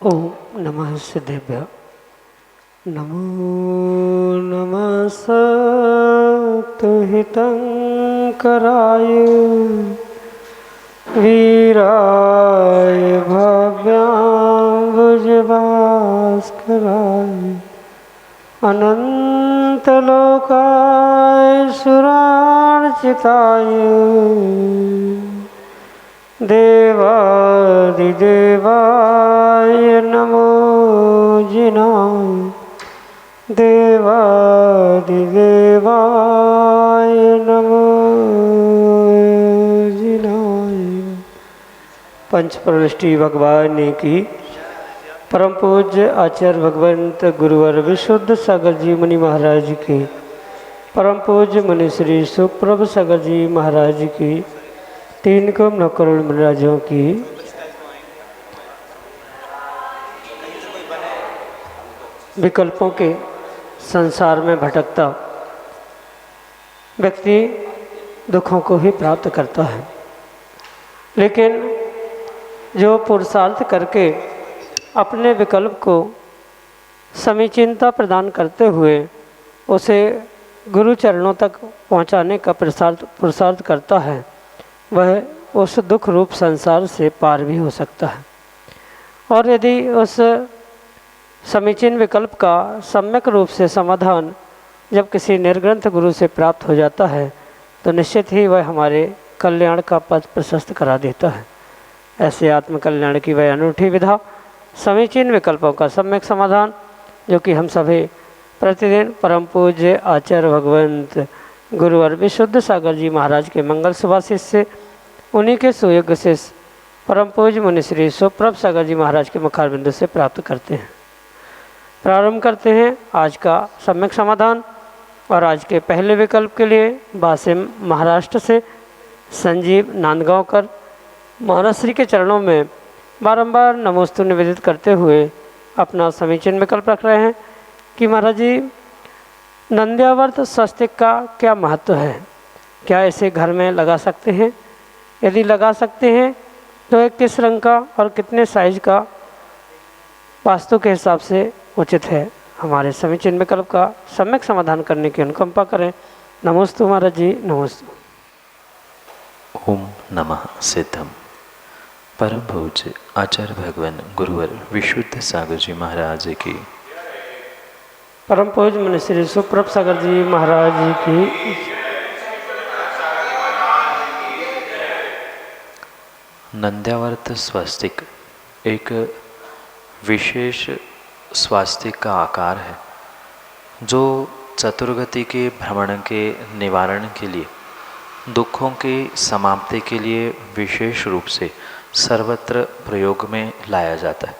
ओम नमः सिद्धेभ्य। नमो नमः सत्तुहितंकराय वीराय भव्याम्बुजभास्कराय अनंतलोकाय सुरार्चिताय देवादिदेवाय नमो जिनाय देवादिदेवाय नमो जिनाय। पंचप्रविष्टि भगवान की परम पूज्य आचार्य भगवंत गुरुवर विशुद्ध सागर जी मुनि महाराज की, परम पूज्य मुनि श्री सुप्रभ सागर जी महाराज की, 3 करोड़ मुनिराजों की, विकल्पों के संसार में भटकता व्यक्ति दुखों को ही प्राप्त करता है, लेकिन जो पुरुषार्थ करके अपने विकल्प को समीचीनता प्रदान करते हुए उसे गुरु चरणों तक पहुंचाने का पुरुषार्थ करता है, वह उस दुख रूप संसार से पार भी हो सकता है। और यदि उस समीचीन विकल्प का सम्यक रूप से समाधान जब किसी निर्ग्रंथ गुरु से प्राप्त हो जाता है तो निश्चित ही वह हमारे कल्याण का पथ प्रशस्त करा देता है। ऐसे आत्मकल्याण की वह अनूठी विधा, समीचीन विकल्पों का सम्यक समाधान, जो कि हम सभी प्रतिदिन परम पूज्य आचार्य भगवंत गुरुवर विशुद्ध सागर जी महाराज के मंगल सुभाषिष से, उन्हीं के सुयोग्य से परम पूज्य मुनि श्री सुप्रभ सागर जी महाराज के मुखारबिंदु से प्राप्त करते हैं। प्रारंभ करते हैं आज का सम्यक समाधान। और आज के पहले विकल्प के लिए वासिम महाराष्ट्र से संजीव नांदगांवकर महाराज श्री के चरणों में बारंबार नमोस्तु निवेदित करते हुए अपना समीचीन विकल्प रख रहे हैं कि महाराज जी, नंद्यावर्त स्वस्तिक का क्या महत्व है? क्या इसे घर में लगा सकते हैं? यदि लगा सकते हैं तो एक किस रंग का और कितने साइज का वास्तु के हिसाब से उचित है? हमारे समीचीन विकल्प का सम्यक समाधान करने की अनुकंपा करें। नमोस्तु महाराज जी, नमोस्तु। ओम नमः सिद्धम। परम पूज्य आचार्य भगवान गुरुवर विशुद्ध सागर जी महाराज की, परम पूज्य मुनि श्री सुप्रभ सागर जी महाराज जी की, नंद्यावर्त स्वस्तिक एक विशेष स्वास्तिक का आकार है जो चतुर्गति के भ्रमण के निवारण के लिए, दुखों की समाप्ति के लिए विशेष रूप से सर्वत्र प्रयोग में लाया जाता है।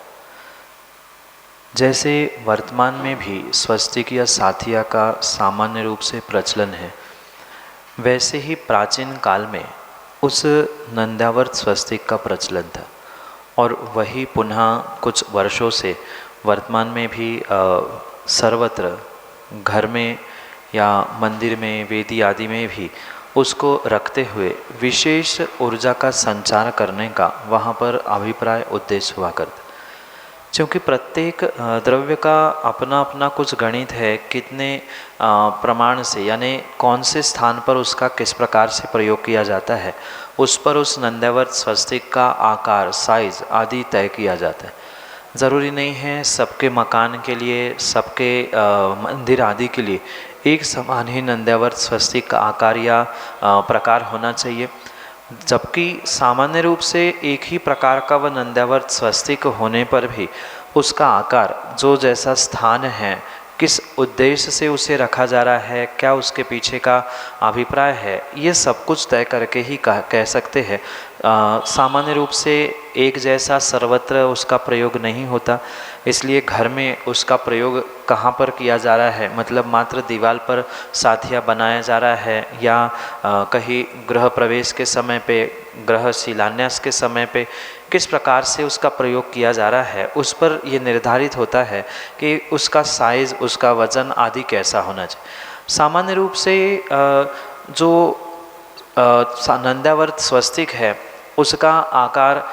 जैसे वर्तमान में भी स्वस्तिक या साथिया का सामान्य रूप से प्रचलन है, वैसे ही प्राचीन काल में उस नंद्यावर्त स्वस्तिक का प्रचलन था और वही पुनः कुछ वर्षों से वर्तमान में भी सर्वत्र घर में या मंदिर में, वेदी आदि में भी उसको रखते हुए विशेष ऊर्जा का संचार करने का वहाँ पर अभिप्राय उद्देश्य हुआ करता। क्योंकि प्रत्येक द्रव्य का अपना अपना कुछ गणित है, कितने प्रमाण से, यानी कौन से स्थान पर उसका किस प्रकार से प्रयोग किया जाता है, उस पर उस नंद्यावर्त स्वस्तिक का आकार, साइज आदि तय किया जाता है। ज़रूरी नहीं है सबके मकान के लिए, सबके मंदिर आदि के लिए एक समान ही नंद्यावर्त स्वस्तिक का आकार या प्रकार होना चाहिए, जबकि सामान्य रूप से एक ही प्रकार का वह नंद्यावर्त स्वस्तिक होने पर भी उसका आकार, जो जैसा स्थान है, किस उद्देश्य से उसे रखा जा रहा है, क्या उसके पीछे का अभिप्राय है, ये सब कुछ तय करके ही कह सकते हैं। सामान्य रूप से एक जैसा सर्वत्र उसका प्रयोग नहीं होता, इसलिए घर में उसका प्रयोग कहाँ पर किया जा रहा है, मतलब मात्र दीवार पर साथिया बनाया जा रहा है या कहीं गृह प्रवेश के समय पे, गृह शिलान्यास के समय पे किस प्रकार से उसका प्रयोग किया जा रहा है, उस पर यह निर्धारित होता है कि उसका साइज़, उसका वज़न आदि कैसा होना चाहिए। सामान्य रूप से जो नंद्यावर्त स्वस्तिक है उसका आकार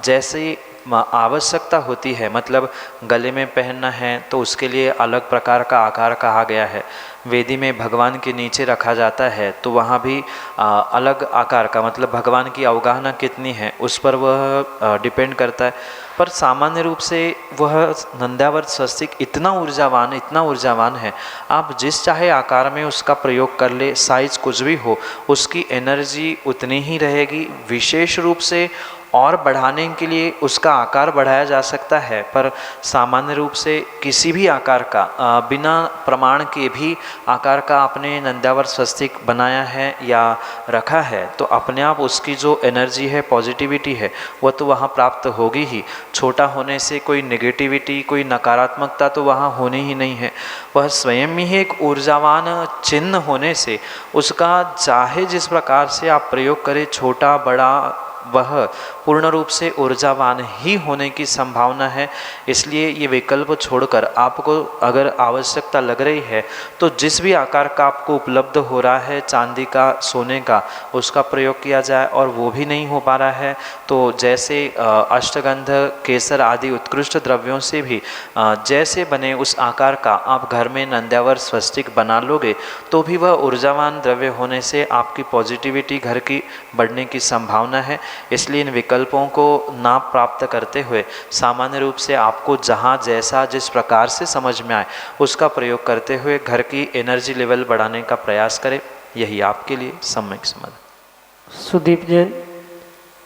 जैसे आवश्यकता होती है, मतलब गले में पहनना है तो उसके लिए अलग प्रकार का आकार कहा गया है। वेदी में भगवान के नीचे रखा जाता है तो वहाँ भी अलग आकार का, मतलब भगवान की अवगाहना कितनी है उस पर वह डिपेंड करता है। पर सामान्य रूप से वह नंद्यावर्त स्वस्तिक इतना ऊर्जावान है, आप जिस चाहे आकार में उसका प्रयोग कर ले, साइज कुछ भी हो, उसकी एनर्जी उतनी ही रहेगी। विशेष रूप से और बढ़ाने के लिए उसका आकार बढ़ाया जा सकता है, पर सामान्य रूप से किसी भी आकार का बिना प्रमाण के भी आकार का आपने नंद्यावर्त स्वस्तिक बनाया है या रखा है तो अपने आप उसकी जो एनर्जी है, पॉजिटिविटी है, वह तो वहाँ प्राप्त होगी ही। छोटा होने से कोई नेगेटिविटी, कोई नकारात्मकता तो वहाँ होनी ही नहीं है। वह स्वयं ही एक ऊर्जावान चिन्ह होने से उसका चाहे जिस प्रकार से आप प्रयोग करें, छोटा बड़ा, वह पूर्ण रूप से ऊर्जावान ही होने की संभावना है। इसलिए ये विकल्प छोड़कर आपको अगर आवश्यकता लग रही है तो जिस भी आकार का आपको उपलब्ध हो रहा है, चांदी का, सोने का, उसका प्रयोग किया जाए। और वो भी नहीं हो पा रहा है तो जैसे अष्टगंध, केसर आदि उत्कृष्ट द्रव्यों से भी जैसे बने उस आकार का आप घर में नंद्यावर्त स्वस्तिक बना लोगे तो भी वह ऊर्जावान द्रव्य होने से आपकी पॉजिटिविटी घर की बढ़ने की संभावना है। इसलिए इन विकल्पों को ना प्राप्त करते हुए सामान्य रूप से आपको जहाँ जैसा जिस प्रकार से समझ में आए उसका प्रयोग करते हुए घर की एनर्जी लेवल बढ़ाने का प्रयास करें। यही आपके लिए सम्यक समाधान। सुदीप जैन,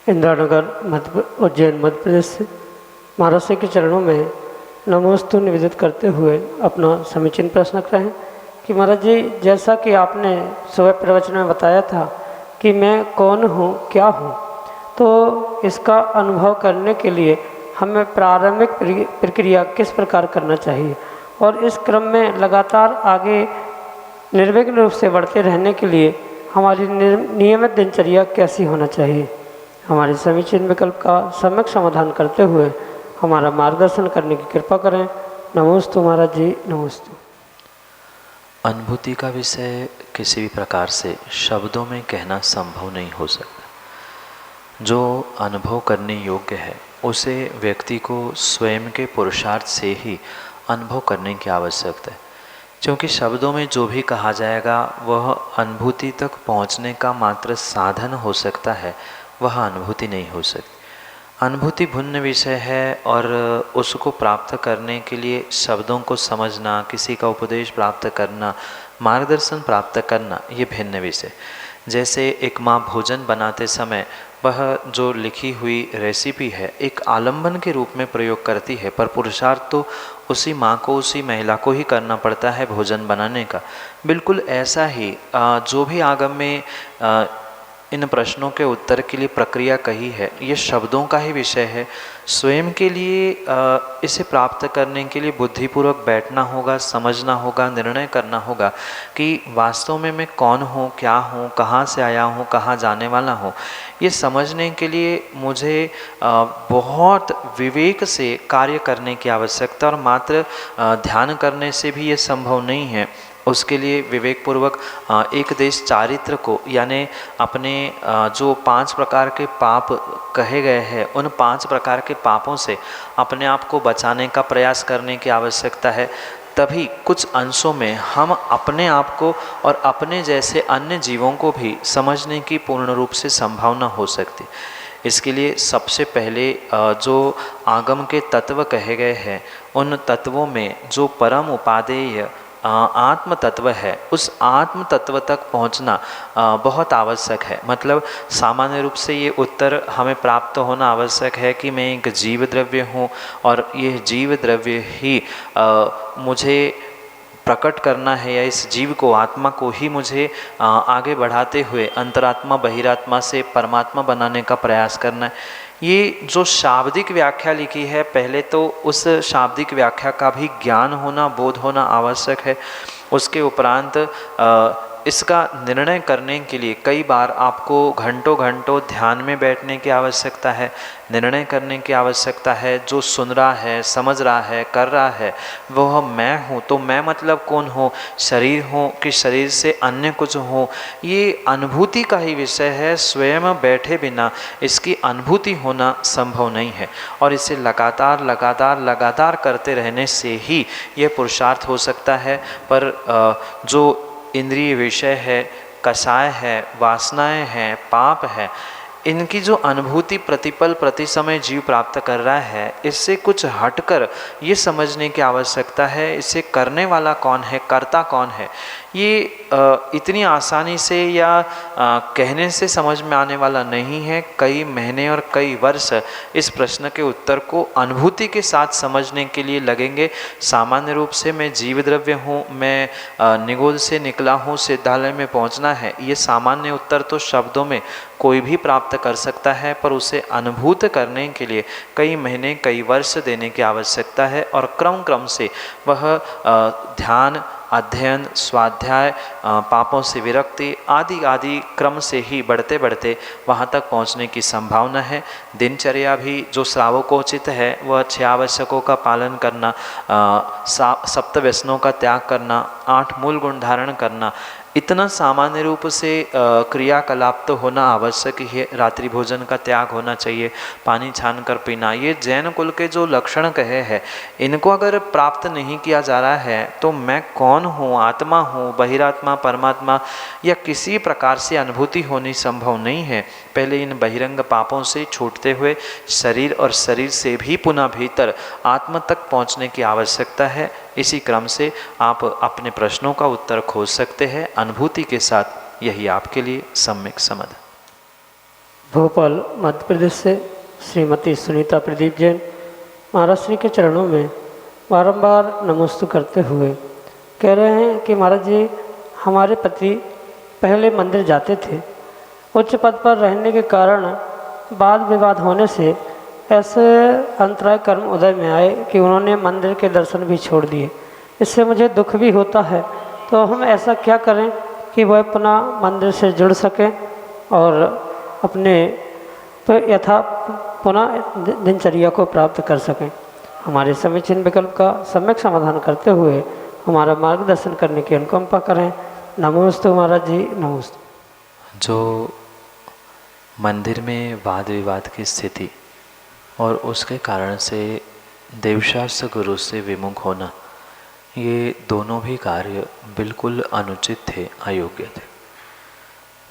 इंदिरानगर उज्जैन मध्य प्रदेश से, महाराज श्री के चरणों में नमोस्तु निवेदित करते हुए अपना समीचीन प्रश्न रखते हैं कि महाराज जी, जैसा कि आपने सुबह प्रवचन में बताया था कि मैं कौन हूँ, क्या हूँ, तो इसका अनुभव करने के लिए हमें प्रारंभिक प्रक्रिया किस प्रकार करना चाहिए और इस क्रम में लगातार आगे निर्विघ्न रूप से बढ़ते रहने के लिए हमारी नियमित दिनचर्या कैसी होना चाहिए। हमारे समीचीन विकल्प का सम्यक समाधान करते हुए हमारा मार्गदर्शन करने की कृपा करें। नमोस्तु महाराज जी, नमोस्तु। अनुभूति का विषय किसी भी प्रकार से शब्दों में कहना संभव नहीं हो सकता। जो अनुभव करने योग्य है उसे व्यक्ति को स्वयं के पुरुषार्थ से ही अनुभव करने की आवश्यकता है, क्योंकि शब्दों में जो भी कहा जाएगा वह अनुभूति तक पहुंचने का मात्र साधन हो सकता है, वह अनुभूति नहीं हो सकती। अनुभूति भिन्न विषय है और उसको प्राप्त करने के लिए शब्दों को समझना, किसी का उपदेश प्राप्त करना, मार्गदर्शन प्राप्त करना, ये भिन्न विषय। जैसे एक माँ भोजन बनाते समय वह जो लिखी हुई रेसिपी है एक आलंबन के रूप में प्रयोग करती है, पर पुरुषार्थ तो उसी माँ को, उसी महिला को ही करना पड़ता है भोजन बनाने का। बिल्कुल ऐसा ही जो भी आगम में इन प्रश्नों के उत्तर के लिए प्रक्रिया कही है, ये शब्दों का ही विषय है। स्वयं के लिए इसे प्राप्त करने के लिए बुद्धिपूर्वक बैठना होगा, समझना होगा, निर्णय करना होगा कि वास्तव में मैं कौन हूँ, क्या हूँ, कहाँ से आया हूँ, कहाँ जाने वाला हूँ। ये समझने के लिए मुझे बहुत विवेक से कार्य करने की आवश्यकता, और मात्र ध्यान करने से भी ये संभव नहीं है। उसके लिए विवेकपूर्वक एक देश चारित्र को, यानी अपने जो 5 प्रकार के पाप कहे गए हैं उन 5 प्रकार के पापों से अपने आप को बचाने का प्रयास करने की आवश्यकता है। तभी कुछ अंशों में हम अपने आप को और अपने जैसे अन्य जीवों को भी समझने की पूर्ण रूप से संभावना हो सकती। इसके लिए सबसे पहले जो आगम के तत्व कहे गए हैं उन तत्वों में जो परम उपादेय आत्म तत्व है, उस आत्म तत्व तक पहुंचना बहुत आवश्यक है। मतलब सामान्य रूप से ये उत्तर हमें प्राप्त होना आवश्यक है कि मैं एक जीव द्रव्य हूँ और यह जीव द्रव्य ही मुझे प्रकट करना है, या इस जीव को, आत्मा को ही मुझे आगे बढ़ाते हुए अंतरात्मा बहिरात्मा से परमात्मा बनाने का प्रयास करना है। ये जो शाब्दिक व्याख्या लिखी है, पहले तो उस शाब्दिक व्याख्या का भी ज्ञान होना, बोध होना आवश्यक है। उसके उपरांत इसका निर्णय करने के लिए कई बार आपको घंटों घंटों ध्यान में बैठने की आवश्यकता है, निर्णय करने की आवश्यकता है। जो सुन रहा है, समझ रहा है, कर रहा है, वह मैं हूँ। तो मैं मतलब कौन हो? शरीर हो कि शरीर से अन्य कुछ हो? ये अनुभूति का ही विषय है। स्वयं बैठे बिना इसकी अनुभूति होना संभव नहीं है, और इसे लगातार लगातार लगातार करते रहने से ही यह पुरुषार्थ हो सकता है। पर जो इंद्रिय विषय है, कषाय है, वासनाएं हैं, पाप है, इनकी जो अनुभूति प्रतिपल प्रति समय जीव प्राप्त कर रहा है, इससे कुछ हटकर ये समझने की आवश्यकता है इसे करने वाला कौन है, कर्ता कौन है। ये इतनी आसानी से या कहने से समझ में आने वाला नहीं है। कई महीने और कई वर्ष इस प्रश्न के उत्तर को अनुभूति के साथ समझने के लिए लगेंगे। सामान्य रूप से मैं जीव द्रव्य हूँ, मैं निगोल से निकला हूँ, सिद्धालय में पहुँचना है, ये सामान्य उत्तर तो शब्दों में कोई भी प्राप्त कर सकता है, पर उसे अनुभूत करने के लिए कई महीने कई वर्ष देने की आवश्यकता है। और क्रम क्रम से वह ध्यान, अध्ययन, स्वाध्याय, पापों से विरक्ति आदि आदि क्रम से ही बढ़ते बढ़ते वहाँ तक पहुँचने की संभावना है। दिनचर्या भी जो श्रावकोचित है वह 6 आवश्यकों का पालन करना, 7 व्यसनों का त्याग करना, 8 मूल गुण धारण करना, इतना सामान्य रूप से क्रियाकलाप तो होना आवश्यक ही है। रात्रि भोजन का त्याग होना चाहिए, पानी छान कर पीना, ये जैन कुल के जो लक्षण कहे हैं, इनको अगर प्राप्त नहीं किया जा रहा है तो मैं कौन हूँ, आत्मा हूँ, बहिरात्मा, परमात्मा, या किसी प्रकार से अनुभूति होनी संभव नहीं है। पहले इन बहिरंग पापों से छूटते हुए शरीर और शरीर से भी पुनः भीतर आत्मा तक पहुँचने की आवश्यकता है। इसी क्रम से आप अपने प्रश्नों का उत्तर खोज सकते हैं अनुभूति के साथ। यही आपके लिए सम्यक समाधान। भोपाल मध्य प्रदेश से श्रीमती सुनीता प्रदीप जैन महाराज श्री के चरणों में बारंबार नमस्ते करते हुए कह रहे हैं कि महाराज जी, हमारे पति पहले मंदिर जाते थे, उच्च पद पर रहने के कारण वाद विवाद होने से ऐसे अंतराय कर्म उदय में आए कि उन्होंने मंदिर के दर्शन भी छोड़ दिए। इससे मुझे दुख भी होता है। तो हम ऐसा क्या करें कि वह पुनः मंदिर से जुड़ सकें और अपने यथा पुनः दिनचर्या को प्राप्त कर सकें। हमारे समीचीन विकल्प का सम्यक समाधान करते हुए हमारा मार्गदर्शन करने की अनुकंपा करें। नमोस्तु महाराज जी, नमोस्तु। जो मंदिर में वाद विवाद की स्थिति और उसके कारण से देवशास्त्र गुरु से विमुख होना, ये दोनों भी कार्य बिल्कुल अनुचित थे, अयोग्य थे।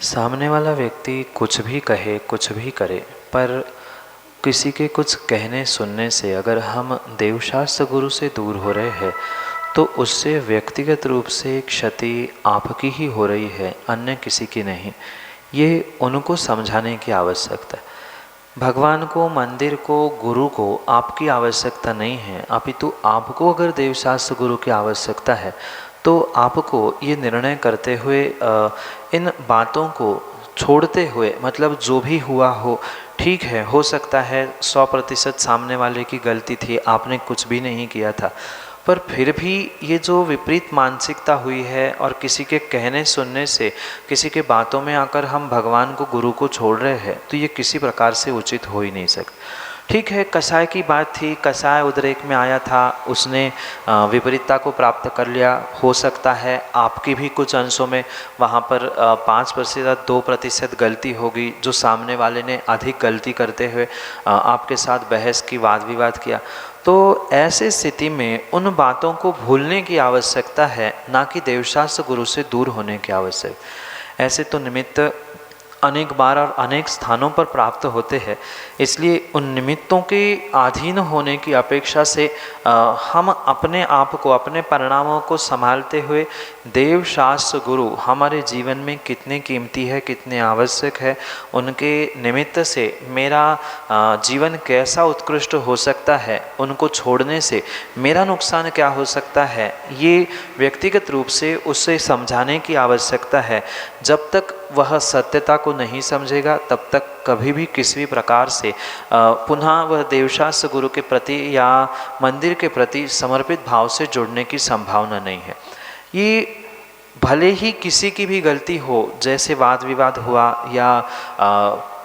सामने वाला व्यक्ति कुछ भी कहे, कुछ भी करे, पर किसी के कुछ कहने सुनने से अगर हम देवशास्त्र गुरु से दूर हो रहे हैं तो उससे व्यक्तिगत रूप से क्षति आपकी ही हो रही है, अन्य किसी की नहीं। ये उनको समझाने की आवश्यकता है। भगवान को, मंदिर को, गुरु को आपकी आवश्यकता नहीं है, अपितु आपको अगर देवशास्त्र गुरु की आवश्यकता है तो आपको ये निर्णय करते हुए इन बातों को छोड़ते हुए, मतलब जो भी हुआ हो ठीक है, हो सकता है 100% सामने वाले की गलती थी, आपने कुछ भी नहीं किया था, पर फिर भी ये जो विपरीत मानसिकता हुई है और किसी के कहने सुनने से, किसी के बातों में आकर हम भगवान को, गुरु को छोड़ रहे हैं, तो ये किसी प्रकार से उचित हो ही नहीं सकता। ठीक है, कसाय की बात थी, कसाय उद्रेक में आया था, उसने विपरीतता को प्राप्त कर लिया। हो सकता है आपकी भी कुछ अंशों में वहाँ पर 5% 2% गलती होगी, जो सामने वाले ने अधिक गलती करते हुए आपके साथ बहस की, वाद विवाद किया। तो ऐसी स्थिति में उन बातों को भूलने की आवश्यकता है, ना कि देवशास्त्र गुरु से दूर होने की आवश्यकता। ऐसे तो निमित्त अनेक बार और अनेक स्थानों पर प्राप्त होते हैं, इसलिए उन निमित्तों के अधीन होने की अपेक्षा से हम अपने आप को, अपने परिणामों को संभालते हुए देव शास्त्र गुरु हमारे जीवन में कितने कीमती है, कितने आवश्यक है, उनके निमित्त से मेरा जीवन कैसा उत्कृष्ट हो सकता है, उनको छोड़ने से मेरा नुकसान क्या हो सकता है, ये व्यक्तिगत रूप से उससे समझाने की आवश्यकता है। जब तक वह सत्यता को नहीं समझेगा तब तक कभी भी किसी भी प्रकार से पुनः वह देवशास्त्र गुरु के प्रति या मंदिर के प्रति समर्पित भाव से जुड़ने की संभावना नहीं है। ये भले ही किसी की भी गलती हो, जैसे वाद विवाद हुआ या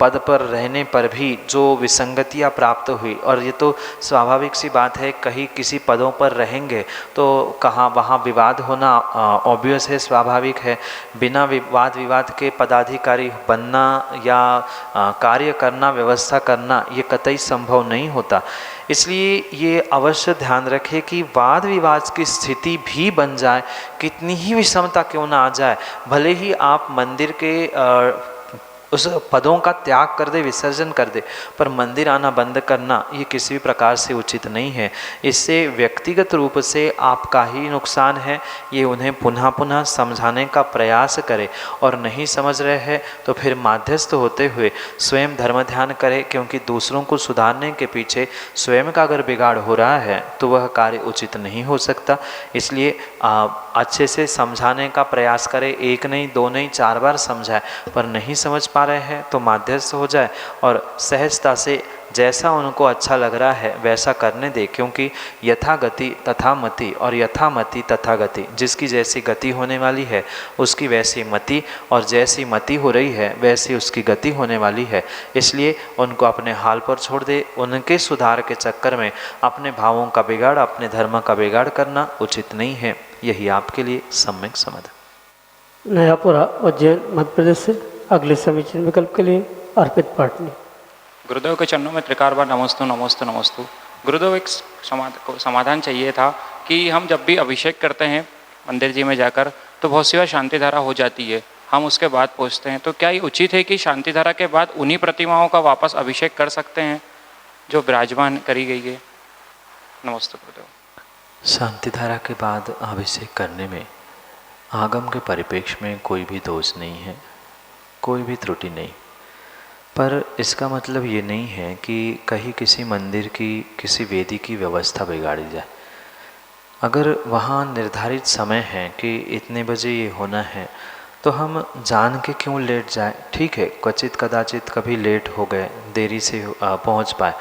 पद पर रहने पर भी जो विसंगतियाँ प्राप्त हुई, और ये तो स्वाभाविक सी बात है, कहीं किसी पदों पर रहेंगे तो कहाँ वहाँ विवाद होना ऑब्वियस है, स्वाभाविक है। बिना वाद विवाद के पदाधिकारी बनना या कार्य करना, व्यवस्था करना, ये कतई संभव नहीं होता। इसलिए ये अवश्य ध्यान रखें कि वाद विवाद की स्थिति भी बन जाए, कितनी ही विषमता क्यों ना आ जाए, भले ही आप मंदिर के उस पदों का त्याग कर दे, विसर्जन कर दे, पर मंदिर आना बंद करना ये किसी भी प्रकार से उचित नहीं है। इससे व्यक्तिगत रूप से आपका ही नुकसान है। ये उन्हें पुनः पुनः समझाने का प्रयास करें, और नहीं समझ रहे हैं तो फिर माध्यस्थ होते हुए स्वयं धर्म ध्यान करें, क्योंकि दूसरों को सुधारने के पीछे स्वयं का अगर बिगाड़ हो रहा है तो वह कार्य उचित नहीं हो सकता। इसलिए अच्छे से समझाने का प्रयास करें, एक नहीं, दो नहीं, 4 बार समझाए, पर नहीं समझ पा रहे हैं तो माध्यस्थ हो जाए और सहजता से जैसा उनको अच्छा लग रहा है वैसा करने दे, क्योंकि यथा गति तथा मति और यथा मति तथा गति, जिसकी जैसी गति होने वाली है उसकी वैसी मति, और जैसी मति हो रही है वैसी उसकी गति होने वाली है। इसलिए उनको अपने हाल पर छोड़ दे। उनके सुधार के चक्कर में अपने भावों का बिगाड़, अपने धर्म का बिगाड़ करना उचित नहीं है। यही आपके लिए सम्यक समाधान। नयापुरा उज्जैन मध्य प्रदेश से अगले समीचीन विकल्प के लिए अर्पित पाटनी। गुरुदेव के चरणों में त्रिकार बार नमस्तु नमस्तु नमस्तु। गुरुदेव, एक समाधान चाहिए था कि हम जब भी अभिषेक करते हैं मंदिर जी में जाकर तो बहुत सी बार शांति धारा हो जाती है, हम उसके बाद पहुँचते हैं, तो क्या ये उचित है कि शांति धारा के बाद उन्हीं प्रतिमाओं का वापस अभिषेक कर सकते हैं जो विराजमान करी गई है? नमस्ते गुरुदेव। शांति धारा के बाद अभिषेक करने में आगम के परिप्रेक्ष्य में कोई भी दोष नहीं है, कोई भी त्रुटि नहीं, पर इसका मतलब ये नहीं है कि कहीं किसी मंदिर की, किसी वेदी की व्यवस्था बिगाड़ी जाए। अगर वहाँ निर्धारित समय है कि इतने बजे ये होना है तो हम जान के क्यों लेट जाए? ठीक है, क्वचित कदाचित कभी लेट हो गए, देरी से पहुँच पाए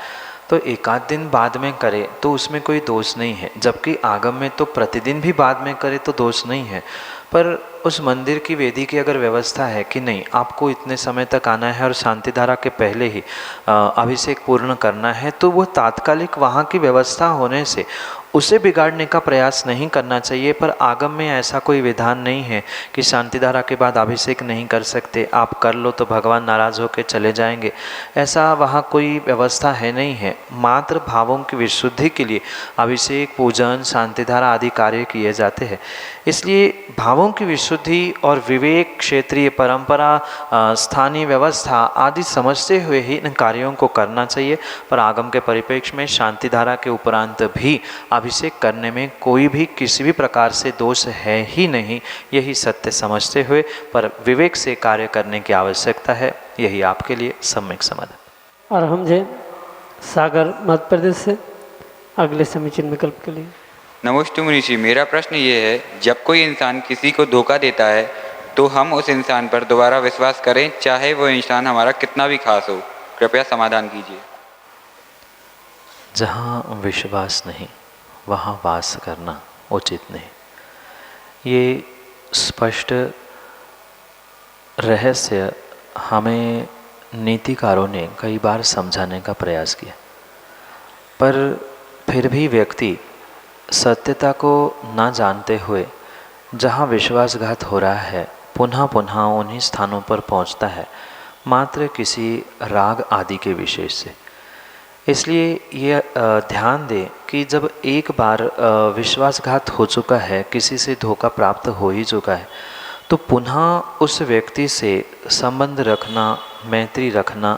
तो एक आध दिन बाद में करे तो उसमें कोई दोष नहीं है, जबकि आगम में तो प्रतिदिन भी बाद में करे तो दोष नहीं है। पर उस मंदिर की वेदी की अगर व्यवस्था है कि नहीं, आपको इतने समय तक आना है और शांति धारा के पहले ही अभिषेक पूर्ण करना है, तो वो तात्कालिक वहाँ की व्यवस्था होने से उसे बिगाड़ने का प्रयास नहीं करना चाहिए। पर आगम में ऐसा कोई विधान नहीं है कि शांति धारा के बाद अभिषेक नहीं कर सकते, आप कर लो तो भगवान नाराज होकर चले जाएंगे, ऐसा वहाँ कोई व्यवस्था है नहीं है। मात्र भावों की विशुद्धि के लिए अभिषेक, पूजन, शांति धारा आदि कार्य किए जाते हैं। इसलिए भावों की विशुद्धि और विवेक, क्षेत्रीय परंपरा, स्थानीय व्यवस्था आदि समझते हुए ही इन कार्यों को करना चाहिए। पर आगम के परिप्रेक्ष्य में शांति धारा के उपरांत भी अभिषेक करने में कोई भी किसी भी प्रकार से दोष है ही नहीं, यही सत्य समझते हुए पर विवेक से कार्य करने की आवश्यकता है। यही आपके लिए सम्यक समाधान। और हम जय सागर मध्य प्रदेश से अगले समीचीन विकल्प के लिए। नमस्ते मुनि जी, मेरा प्रश्न ये है, जब कोई इंसान किसी को धोखा देता है तो हम उस इंसान पर दोबारा विश्वास करें, चाहे वो इंसान हमारा कितना भी खास हो? कृपया समाधान कीजिए। जहाँ विश्वास नहीं वहाँ वास करना उचित नहीं। ये स्पष्ट रहस्य हमें नीतिकारों ने कई बार समझाने का प्रयास किया, पर फिर भी व्यक्ति सत्यता को ना जानते हुए जहाँ विश्वासघात हो रहा है पुनः पुनः उन्हीं स्थानों पर पहुँचता है, मात्र किसी राग आदि के विशेष से। इसलिए ये ध्यान दें कि जब एक बार विश्वासघात हो चुका है, किसी से धोखा प्राप्त हो ही चुका है, तो पुनः उस व्यक्ति से संबंध रखना, मैत्री रखना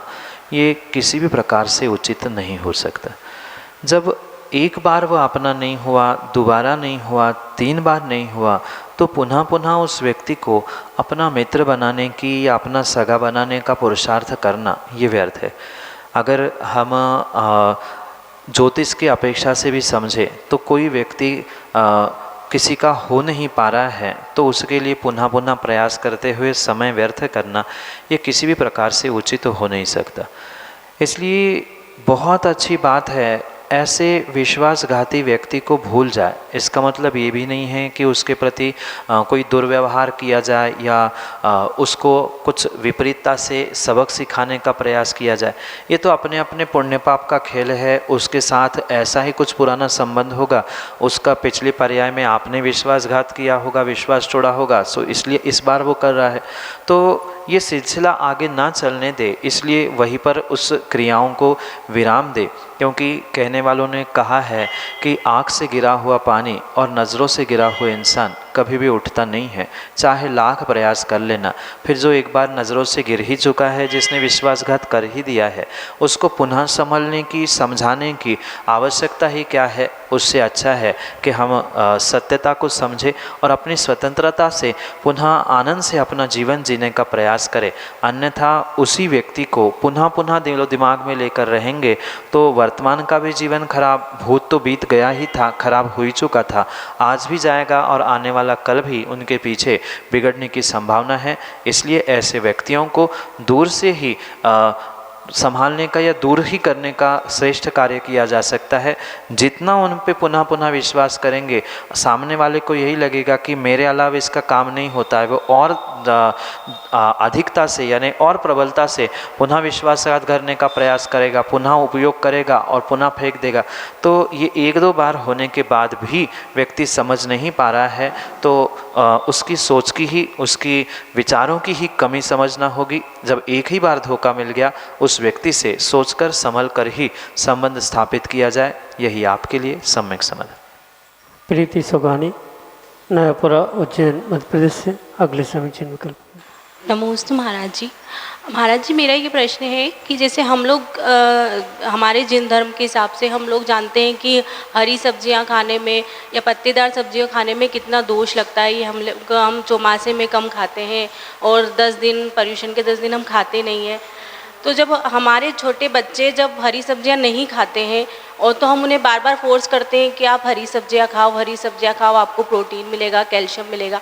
ये किसी भी प्रकार से उचित नहीं हो सकता। जब एक बार वह अपना नहीं हुआ, दोबारा नहीं हुआ, 3 बार नहीं हुआ, तो पुनः पुनः उस व्यक्ति को अपना मित्र बनाने की या अपना सगा बनाने का पुरुषार्थ करना ये व्यर्थ है। अगर हम ज्योतिष की अपेक्षा से भी समझें तो कोई व्यक्ति किसी का हो नहीं पा रहा है तो उसके लिए पुनः पुनः प्रयास करते हुए समय व्यर्थ करना ये किसी भी प्रकार से उचित हो नहीं सकता। इसलिए बहुत अच्छी बात है ऐसे विश्वासघाती व्यक्ति को भूल जाए। इसका मतलब ये भी नहीं है कि उसके प्रति कोई दुर्व्यवहार किया जाए या उसको कुछ विपरीतता से सबक सिखाने का प्रयास किया जाए। ये तो अपने अपने पुण्य पाप का खेल है। उसके साथ ऐसा ही कुछ पुराना संबंध होगा, उसका पिछले पर्याय में आपने विश्वासघात किया होगा, विश्वास तोड़ा होगा, सो इसलिए इस बार वो कर रहा है। तो ये सिलसिला आगे ना चलने दे, इसलिए वहीं पर उस क्रियाओं को विराम दे। क्योंकि कहने वालों ने कहा है कि आँख से गिरा हुआ पानी और नज़रों से गिरा हुआ इंसान कभी भी उठता नहीं है, चाहे लाख प्रयास कर लेना। फिर जो एक बार नज़रों से गिर ही चुका है, जिसने विश्वासघात कर ही दिया है, उसको पुनः संभलने की, समझाने की आवश्यकता ही क्या है। उससे अच्छा है कि हम सत्यता को समझें और अपनी स्वतंत्रता से पुनः आनंद से अपना जीवन जीने का प्रयास करें। अन्यथा उसी व्यक्ति को पुनः पुनः दिलो दिमाग में लेकर रहेंगे तो वर्तमान का भी जीवन खराब, भूत तो बीत गया ही था, खराब हो ही चुका था, आज भी जाएगा और आने वाला कल भी उनके पीछे बिगड़ने की संभावना है। इसलिए ऐसे व्यक्तियों को दूर से ही संभालने का या दूर ही करने का श्रेष्ठ कार्य किया जा सकता है। जितना उन पे पुनः पुनः विश्वास करेंगे, सामने वाले को यही लगेगा कि मेरे अलावा इसका काम नहीं होता है, वो और अधिकता से यानी और प्रबलता से पुनः विश्वासघात करने का प्रयास करेगा, पुनः उपयोग करेगा और पुनः फेंक देगा। तो ये एक दो बार होने के बाद भी व्यक्ति समझ नहीं पा रहा है तो उसकी सोच की ही, उसकी विचारों की ही कमी समझना होगी। जब एक ही बार धोखा मिल गया, उस व्यक्ति से सोचकर संभल कर ही संबंध स्थापित किया जाए। यही आपके लिए सम्यक समाधान। प्रीति सोगानी, नयापुरा, उज्जैन, मध्य प्रदेश से अगले समीचीन विकल्प। नमोस्तु महाराज जी। महाराज जी, मेरा ये प्रश्न है कि जैसे हम लोग हमारे जिन धर्म के हिसाब से हम लोग जानते हैं कि हरी सब्जियां खाने में या पत्तेदार सब्जियां खाने में कितना दोष लगता है। ये हम चौमासे में कम खाते हैं और 10 दिन, पर्युषण के 10 दिन हम खाते नहीं हैं। तो जब हमारे छोटे बच्चे जब हरी सब्जियां नहीं खाते हैं और तो हम उन्हें बार बार फोर्स करते हैं कि आप हरी सब्जियां खाओ, हरी सब्जियां खाओ, आपको प्रोटीन मिलेगा, कैल्शियम मिलेगा,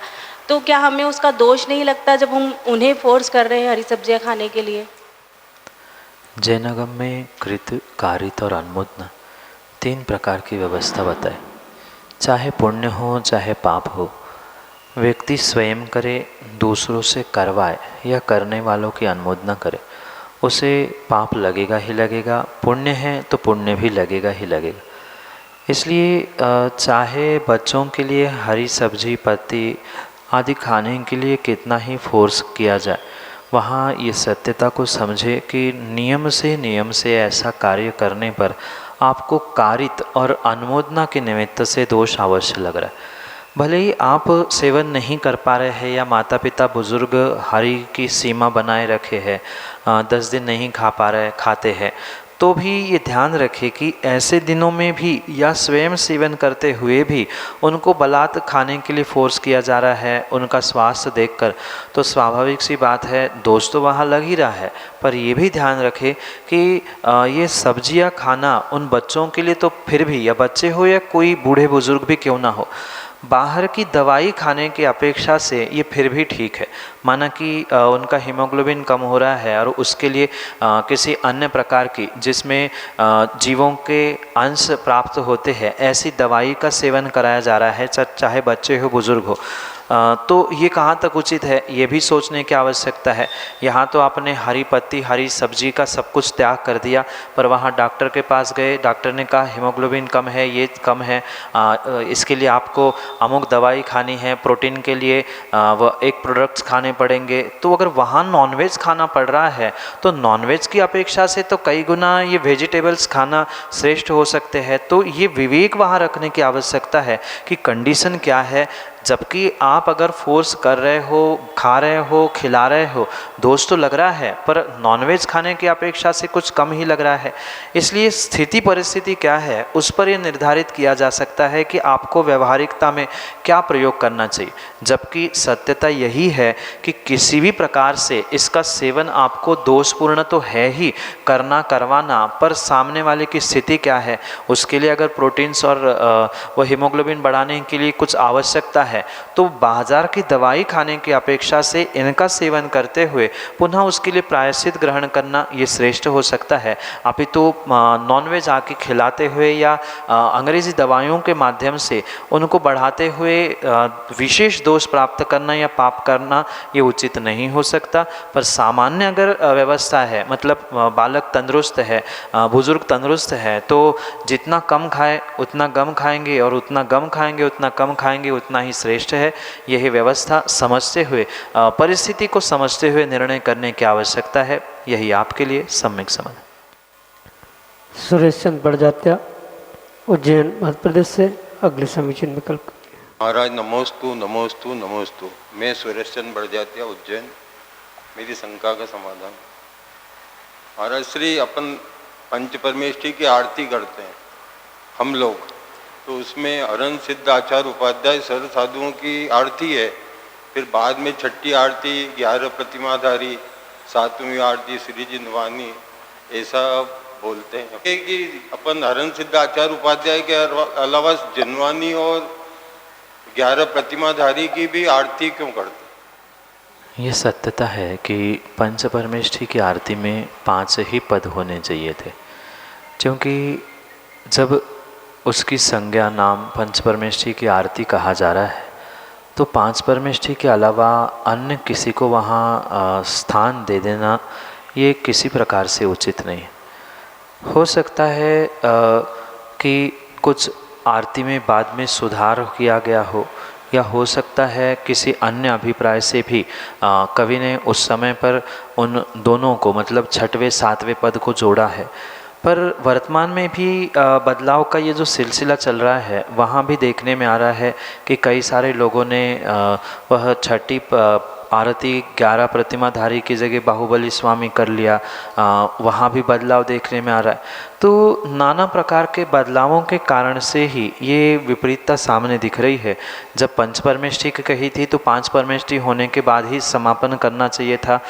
तो क्या हमें उसका दोष नहीं लगता जब हम उन्हें फोर्स कर रहे हैं हरी सब्जियां खाने के लिए? जैनागम में कृत, कारित और अनुमोदना 3 प्रकार की व्यवस्था बताए। चाहे पुण्य हो चाहे पाप हो, व्यक्ति स्वयं करे, दूसरों से करवाए या करने वालों की अनुमोदना करे, उसे पाप लगेगा ही लगेगा, पुण्य है तो पुण्य भी लगेगा ही लगेगा। इसलिए चाहे बच्चों के लिए हरी सब्जी, पत्ती आदि खाने के लिए कितना ही फोर्स किया जाए, वहाँ ये सत्यता को समझे कि नियम से ऐसा कार्य करने पर आपको कारित और अनुमोदना के निमित्त से दोष अवश्य लग रहा है। भले ही आप सेवन नहीं कर पा रहे हैं या माता पिता बुजुर्ग हरी की सीमा बनाए रखे हैं, 10 दिन नहीं खा पा रहे, खाते हैं, तो भी ये ध्यान रखें कि ऐसे दिनों में भी या स्वयं सेवन करते हुए भी उनको बलात् खाने के लिए फोर्स किया जा रहा है उनका स्वास्थ्य देखकर, तो स्वाभाविक सी बात है दोष तो वहाँ लग ही रहा है। पर ये भी ध्यान रखें कि ये सब्जियाँ खाना उन बच्चों के लिए तो फिर भी, या बच्चे हो या कोई बूढ़े बुजुर्ग भी क्यों ना हो, बाहर की दवाई खाने की अपेक्षा से ये फिर भी ठीक है। माना कि उनका हीमोग्लोबिन कम हो रहा है और उसके लिए किसी अन्य प्रकार की जिसमें जीवों के अंश प्राप्त होते हैं ऐसी दवाई का सेवन कराया जा रहा है, चाहे बच्चे हो बुजुर्ग हो, तो ये कहाँ तक उचित है ये भी सोचने की आवश्यकता है। यहाँ तो आपने हरी पत्ती, हरी सब्जी का सब कुछ त्याग कर दिया, पर वहाँ डॉक्टर के पास गए, डॉक्टर ने कहा हीमोग्लोबिन कम है, ये कम है, इसके लिए आपको अमुक दवाई खानी है, प्रोटीन के लिए वह एक प्रोडक्ट्स खाने पड़ेंगे। तो अगर वहाँ नॉनवेज खाना पड़ रहा है तो नॉनवेज की अपेक्षा से तो कई गुना ये वेजिटेबल्स खाना श्रेष्ठ हो सकते हैं। तो ये विवेक वहाँ रखने की आवश्यकता है कि कंडीशन क्या है। जबकि आप अगर फोर्स कर रहे हो, खा रहे हो, खिला रहे हो, दोष तो लग रहा है, पर नॉनवेज खाने की अपेक्षा से कुछ कम ही लग रहा है। इसलिए स्थिति परिस्थिति क्या है उस पर यह निर्धारित किया जा सकता है कि आपको व्यवहारिकता में क्या प्रयोग करना चाहिए। जबकि सत्यता यही है कि किसी भी प्रकार से इसका सेवन आपको दोषपूर्ण तो है ही, करवाना, पर सामने वाले की स्थिति क्या है, उसके लिए अगर प्रोटीन्स और वह हीमोग्लोबिन बढ़ाने के लिए कुछ आवश्यकता है है तो बाजार की दवाई खाने की अपेक्षा से इनका सेवन करते हुए पुनः उसके लिए प्रायश्चित ग्रहण करना ये श्रेष्ठ हो सकता है। अपितु नॉनवेज आके खिलाते हुए या अंग्रेजी दवाइयों के माध्यम से उनको बढ़ाते हुए विशेष दोष प्राप्त करना या पाप करना ये उचित नहीं हो सकता। पर सामान्य अगर व्यवस्था है, मतलब बालक तंदुरुस्त है, बुजुर्ग तंदुरुस्त है, तो जितना कम खाए उतना गम खाएंगे और उतना गम खाएंगे उतना कम खाएंगे उतना ही श्रेष्ठ है। यही व्यवस्था समझते हुए, परिस्थिति को समझते हुए निर्णय करने की आवश्यकता है। यही आपके लिए सम्यक समझ। सुरेश चंद बड़जात्या, उज्जैन मध्य प्रदेश से अगले समीचीन विकल्प। महाराज नमोस्तु नमोस्तु नमोस्तु। मैं सुरेश चंद बड़जात्या, उज्जैन। मेरी शंका का समाधान। महाराज श्री अपन पंच परमेष्ठी की आरती करते हैं हम लोग, तो उसमें हरण सिद्ध आचार्य उपाध्याय सर्व साधुओं की आरती है, फिर बाद में छठी आरती 11 प्रतिमाधारी, 7वीं आरती श्री जिनवानी, ऐसा बोलते हैं कि अपन हरण सिद्ध आचार्य उपाध्याय के अलावा जिनवानी और 11 प्रतिमाधारी की भी आरती क्यों करते? ये सत्यता है कि पंच परमेष्ठी की आरती में 5 ही पद होने चाहिए थे, क्योंकि जब उसकी संज्ञा नाम पंच परमेष्ठी की आरती कहा जा रहा है तो 5 परमेष्ठी के अलावा अन्य किसी को वहाँ स्थान दे देना ये किसी प्रकार से उचित नहीं। हो सकता है कि कुछ आरती में बाद में सुधार किया गया हो, या हो सकता है किसी अन्य अभिप्राय से भी कवि ने उस समय पर उन दोनों को, मतलब 6वें 7वें पद को जोड़ा है। पर वर्तमान में भी बदलाव का ये जो सिलसिला चल रहा है वहाँ भी देखने में आ रहा है कि कई सारे लोगों ने वह छठी आरती 11 प्रतिमाधारी की जगह बाहुबली स्वामी कर लिया। वहाँ भी बदलाव देखने में आ रहा है। तो नाना प्रकार के बदलावों के कारण से ही ये विपरीतता सामने दिख रही है। जब पंच परमेष्ठी की कही थी तो 5 परमेष्ठी होने के बाद ही समापन करना चाहिए था,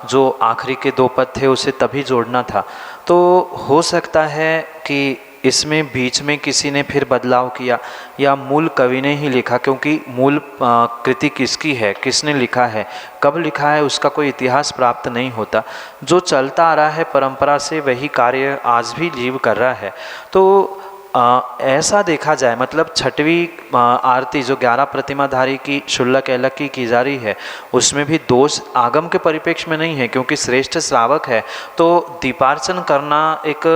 जो आखिरी के 2 पद थे उसे तभी जोड़ना था। तो हो सकता है कि इसमें बीच में किसी ने फिर बदलाव किया या मूल कवि ने ही लिखा, क्योंकि मूल कृति किसकी है, किसने लिखा है, कब लिखा है, उसका कोई इतिहास प्राप्त नहीं होता। जो चलता आ रहा है परंपरा से वही कार्य आज भी जीव कर रहा है। तो ऐसा देखा जाए, मतलब 6वीं आरती जो 11 प्रतिमाधारी की शुल्लक एलक की जा रही है उसमें भी दोष आगम के परिप्रेक्ष्य में नहीं है, क्योंकि श्रेष्ठ श्रावक है तो दीपार्चन करना एक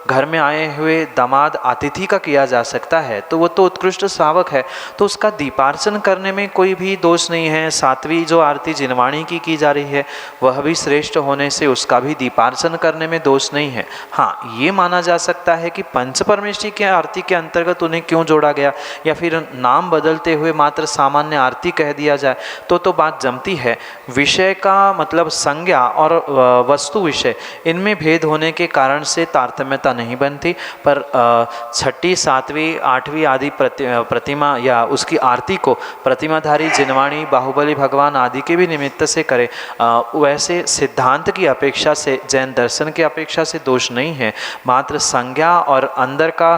घर में आए हुए दामाद अतिथि का किया जा सकता है, तो वो तो उत्कृष्ट श्रावक है, तो उसका दीपार्चन करने में कोई भी दोष नहीं है। 7वीं जो आरती जिनवाणी की जा रही है वह भी श्रेष्ठ होने से उसका भी दीपार्चन करने में दोष नहीं है। हाँ, ये माना जा सकता है कि पंच परमेष्ठी के आरती के अंतर्गत उन्हें क्यों जोड़ा गया, या फिर नाम बदलते हुए मात्र सामान्य आरती कह दिया जाए तो बात जमती है। विषय का मतलब संज्ञा और वस्तु विषय इनमें भेद होने के कारण से तारतम्यता नहीं बनती। पर 6ठी 7वीं 8वीं आदि प्रतिमा या उसकी आरती को प्रतिमाधारी जिनवाणी बाहुबली भगवान आदि के भी निमित्त से करे, वैसे सिद्धांत की अपेक्षा से, जैन दर्शन की अपेक्षा से दोष नहीं है। मात्र संज्ञा और अंदर का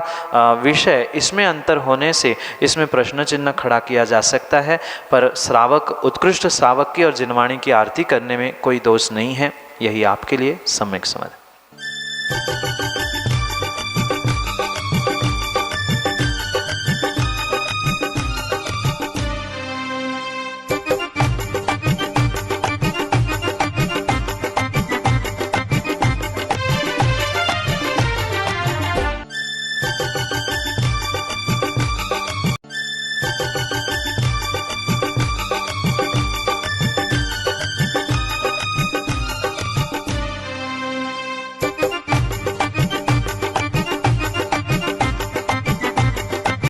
विषय इसमें अंतर होने से इसमें प्रश्न चिन्ह खड़ा किया जा सकता है। पर श्रावक, उत्कृष्ट श्रावक की और जिनवाणी की आरती करने में कोई दोष नहीं है। यही आपके लिए सम्यक समझ।